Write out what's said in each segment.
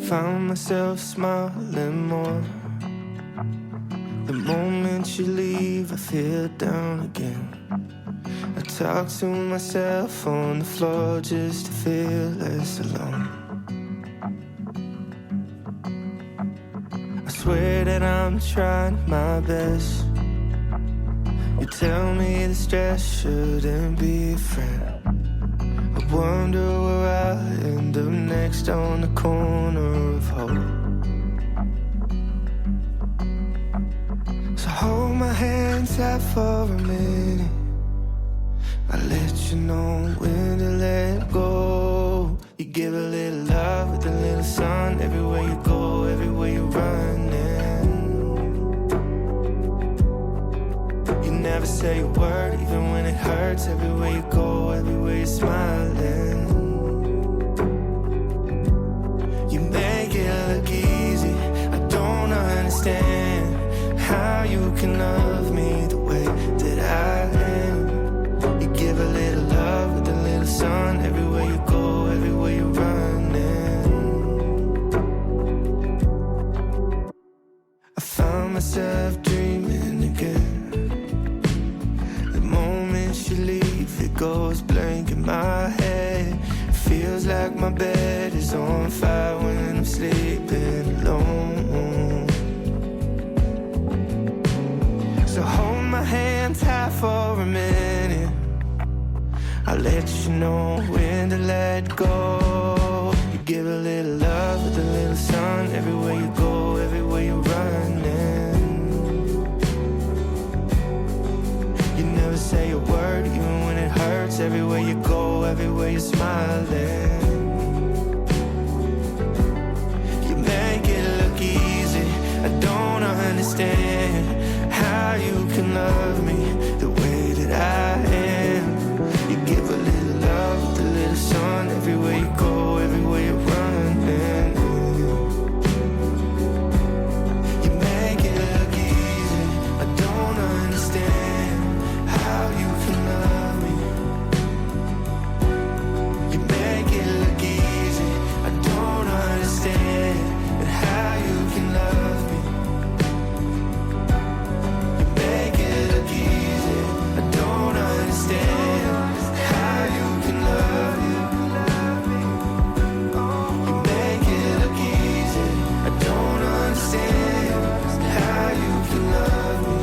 Found myself smiling more. The moment you leave, I feel down again. I talk to myself on the floor just to feel less alone. I swear that I'm trying my best. You tell me the stress shouldn't be a friend. I wonder where I'll end up next on the corner of hope. So hold my hand tight for a minute. I'll let you know when to let go. You give a little love with a little sun. Everywhere you go, everywhere you're running. You never say a word, even when it hurts. Everywhere you go, everywhere you're smiling. You make it look easy. I don't understand how you can love me the way that I am. You give a little love with a little sun. Everywhere you go, everywhere you're running. I found myself dreaming again. The moment you leave, it goes blank in my head. It feels like my bed is on fire when I'm sleeping alone. So hold my hand tight for a minute. I'll let you know when to let go. You give a little love with a little sun. Everywhere you go, everywhere you're running. You never say a word, even when it hurts. Everywhere you go, everywhere you're smiling. You make it look easy. I don't understand how you can love me the way that I am. You give a little love with a little sun. Everywhere you go, everywhere you're running. You make it look easy. I don't understand how you can love me. You make it look easy. I don't understand how you can love me. You make it look easy. I don't understand how you can love me. You make it look easy. I don't understand how you can love me.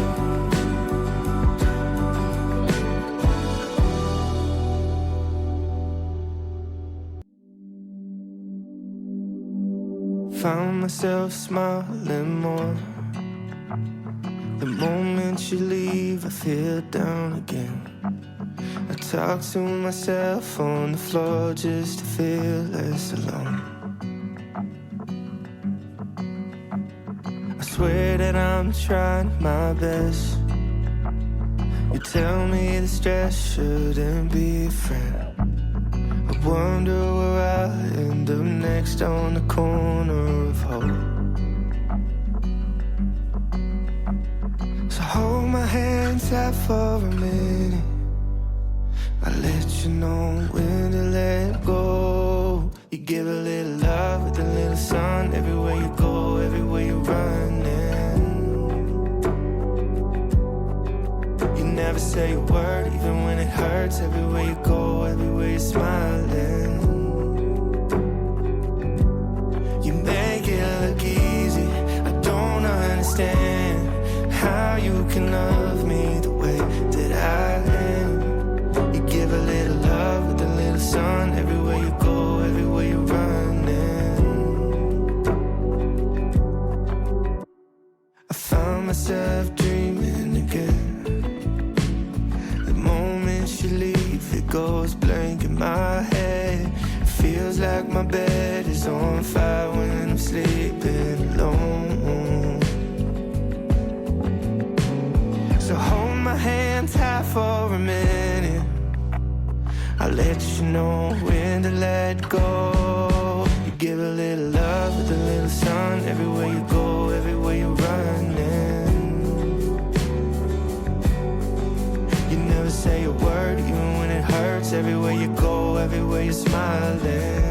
Found myself smiling more. The moment you leave, I feel down again. I talk to myself on the floor just to feel less alone. I swear that I'm trying my best. You tell me the stress shouldn't be a friend. I wonder where I'll end up next on the corner of hope. So hold my hand tight for a minute. I'll let you know when to let go. You give a little love with a little sun. Everywhere you go, everywhere you're running. You never say a word, even when it hurts. Everywhere you go, everywhere you're smiling. You make it look easy. I don't understand how you can love me the way that I am. You give a little love with a little sun. Everywhere you go, everywhere you're running. I found myself dreaming again. The moment you leave, it goes blank in my head. It feels like my bed is on fire when I'm sleeping alone. So hold my hand tight for a minute. I'll let you know when to let go. You give a little love with a little sun. Everywhere you go, everywhere you're running. You never say a word, even when it hurts. Everywhere you go, everywhere you're smiling.